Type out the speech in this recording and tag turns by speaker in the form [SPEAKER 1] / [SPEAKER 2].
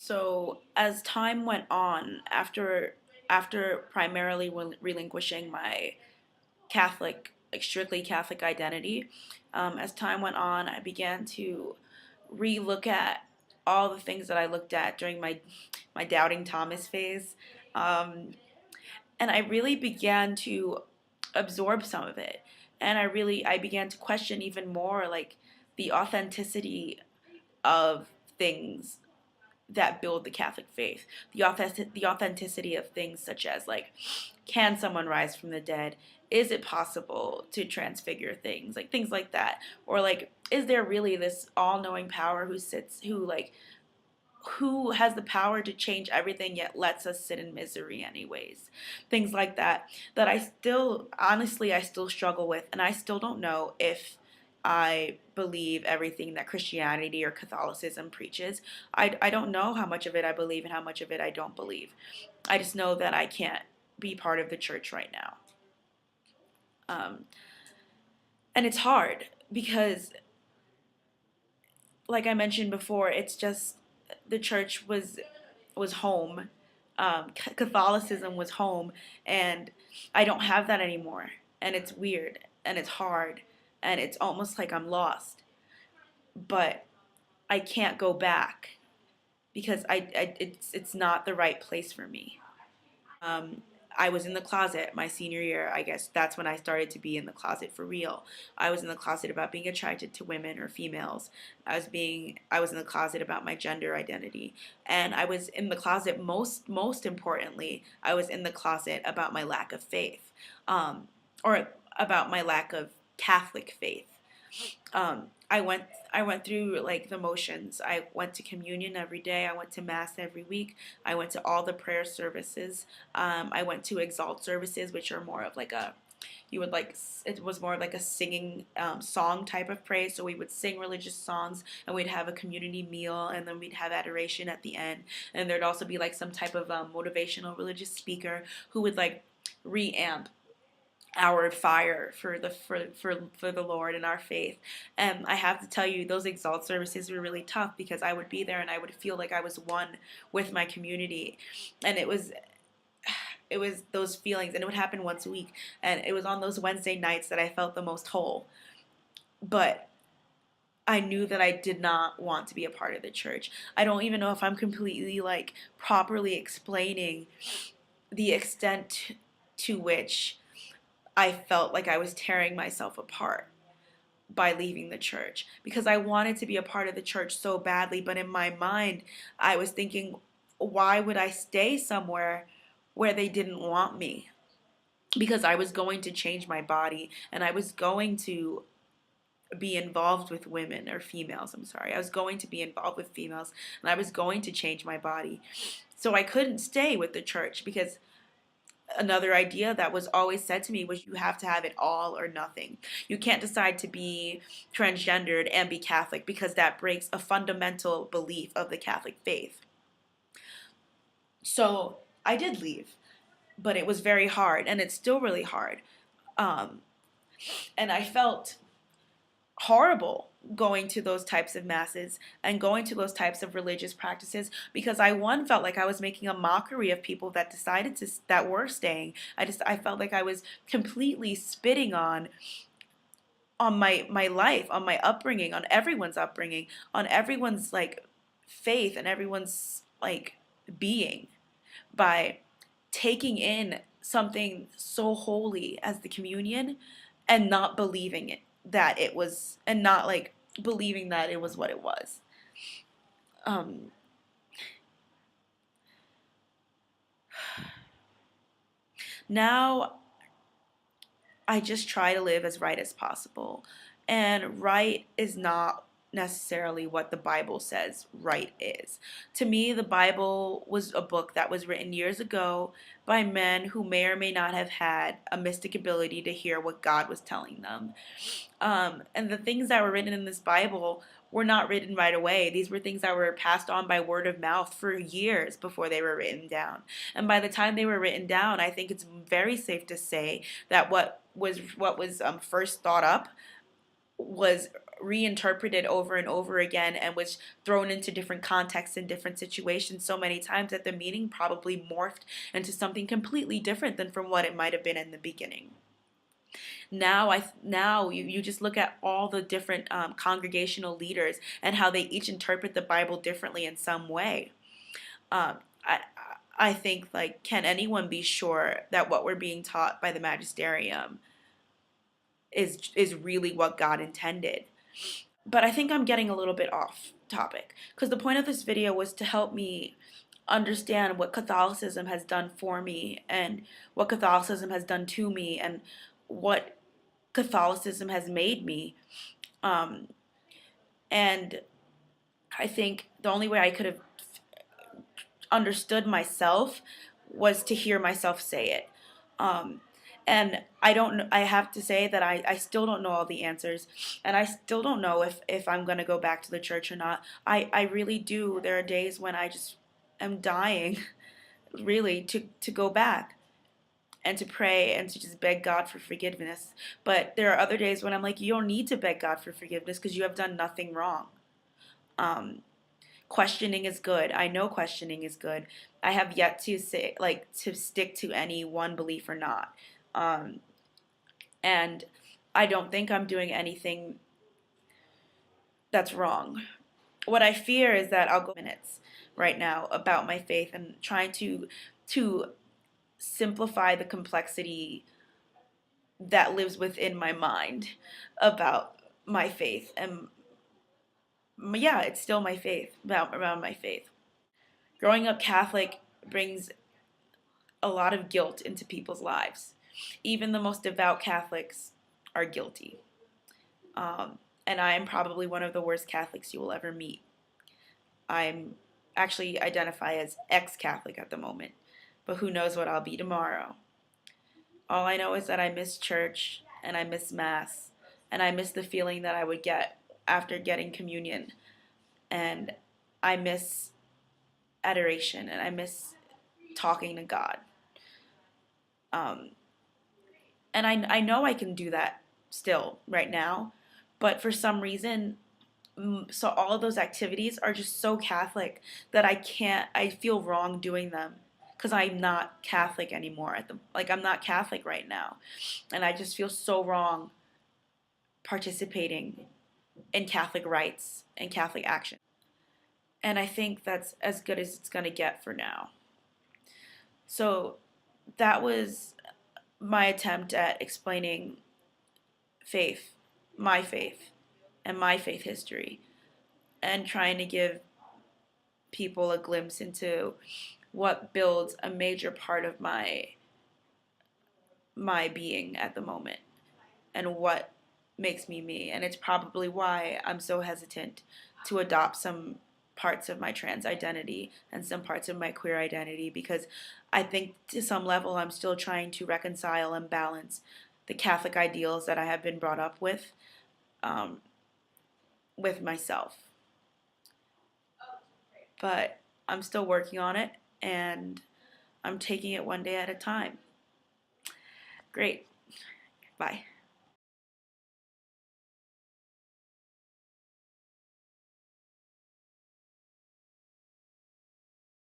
[SPEAKER 1] So as time went on, after primarily relinquishing my Catholic, like strictly Catholic identity, as time went on, I began to relook at all the things that I looked at during my doubting Thomas phase, um, and I really began to absorb some of it, and I began to question even more like the authenticity of things that build the Catholic faith. The authenticity of things such as like, can someone rise from the dead? Is it possible to transfigure things? Like things like that. Or like, is there really this all-knowing power who has the power to change everything yet lets us sit in misery anyways? Things like that that I still honestly I still struggle with, and I still don't know if I believe everything that Christianity or Catholicism preaches. I don't know how much of it I believe and how much of it I don't believe. I just know that I can't be part of the church right now. Um, and it's hard because, like I mentioned before, it's just the church was home. Catholicism was home, and I don't have that anymore. And it's weird, and it's hard, and it's almost like I'm lost. But I can't go back because it's not the right place for me. Um, I was in the closet my senior year. I guess that's when I started to be in the closet for real. I was in the closet about being attracted to women or females. I was in the closet about my gender identity. And I was in the closet most importantly, I was in the closet about my lack of faith. Or about my lack of Catholic faith. I went through like the motions. I went to communion every day. I went to mass every week. I went to all the prayer services. I went to exalt services, which are more of like a you would like it was more like a singing song type of praise. So we would sing religious songs, and we'd have a community meal, and then we'd have adoration at the end. And there'd also be like some type of motivational religious speaker who would like reamp our fire for the Lord and our faith. And I have to tell you, those exalt services were really tough because I would be there and I would feel like I was one with my community. And it was those feelings, and it would happen once a week. And it was on those Wednesday nights that I felt the most whole. But I knew that I did not want to be a part of the church. I don't even know if I'm completely like properly explaining the extent to which I felt like I was tearing myself apart by leaving the church because I wanted to be a part of the church so badly. But in my mind, I was thinking, why would I stay somewhere where they didn't want me? Because I was going to change my body, and I was going to be involved with women or females. I'm sorry. I was going to be involved with females, and I was going to change my body. So I couldn't stay with the church because another idea that was always said to me was you have to have it all or nothing. You can't decide to be transgendered and be Catholic because that breaks a fundamental belief of the Catholic faith. So I did leave, but it was very hard, and it's still really hard. Um, and I felt horrible going to those types of masses and going to those types of religious practices because I one felt like I was making a mockery of people that decided to that were staying. I felt like I was completely spitting on my life, on my upbringing, on everyone's like faith and everyone's like being by taking in something so holy as the communion and not believing it that it was and not like believing that it was what it was. Um, Now I just try to live as right as possible. And right is not necessarily what the Bible says right is. To me, the Bible was a book that was written years ago by men who may or may not have had a mystic ability to hear what God was telling them. And the things that were written in this Bible were not written right away. These were things that were passed on by word of mouth for years before they were written down. And by the time they were written down, I think it's very safe to say that what was first thought up was reinterpreted over and over again and was thrown into different contexts and different situations so many times that the meaning probably morphed into something completely different than from what it might have been in the beginning. Now you just look at all the different congregational leaders and how they each interpret the Bible differently in some way. Um, I I think, like, can anyone be sure that what we're being taught by the magisterium is really what God intended? But I think I'm getting a little bit off topic because the point of this video was to help me understand what Catholicism has done for me and what Catholicism has done to me and what Catholicism has made me. Um, and I think the only way I could have understood myself was to hear myself say it. Um, and I don't. I have to say that I still don't know all the answers, and I still don't know if I'm gonna go back to the church or not. I really do. There are days when I just am dying, really, to go back and to pray and to just beg God for forgiveness. But there are other days when I'm like, you don't need to beg God for forgiveness because you have done nothing wrong. Um, Questioning is good. I know questioning is good. I have yet to say, like, to stick to any one belief or not. Um, and I don't think I'm doing anything that's wrong. What I fear is that I'll go minutes right now about my faith and trying to simplify the complexity that lives within my mind about my faith. And yeah, it's still my faith, around my faith. Growing up Catholic brings a lot of guilt into people's lives. Even the most devout Catholics are guilty. And I am probably one of the worst Catholics you will ever meet. I'm actually identify as ex-Catholic at the moment, but who knows what I'll be tomorrow. All I know is that I miss church and I miss Mass and I miss the feeling that I would get after getting communion, and I miss adoration and I miss talking to God. Um, and I know I can do that still right now, but for some reason, so all of those activities are just so Catholic that I feel wrong doing them because I'm not Catholic anymore like I'm not Catholic right now, and I just feel so wrong participating in Catholic rites and Catholic action. And I think that's as good as it's going to get for now. So that was my attempt at explaining faith, my faith, and my faith history, and trying to give people a glimpse into what builds a major part of my being at the moment and what makes me me. And it's probably why I'm so hesitant to adopt some parts of my trans identity and some parts of my queer identity, because I think to some level I'm still trying to reconcile and balance the Catholic ideals that I have been brought up um, with myself. But I'm still working on it, and I'm taking it one day at a time. Great. Bye.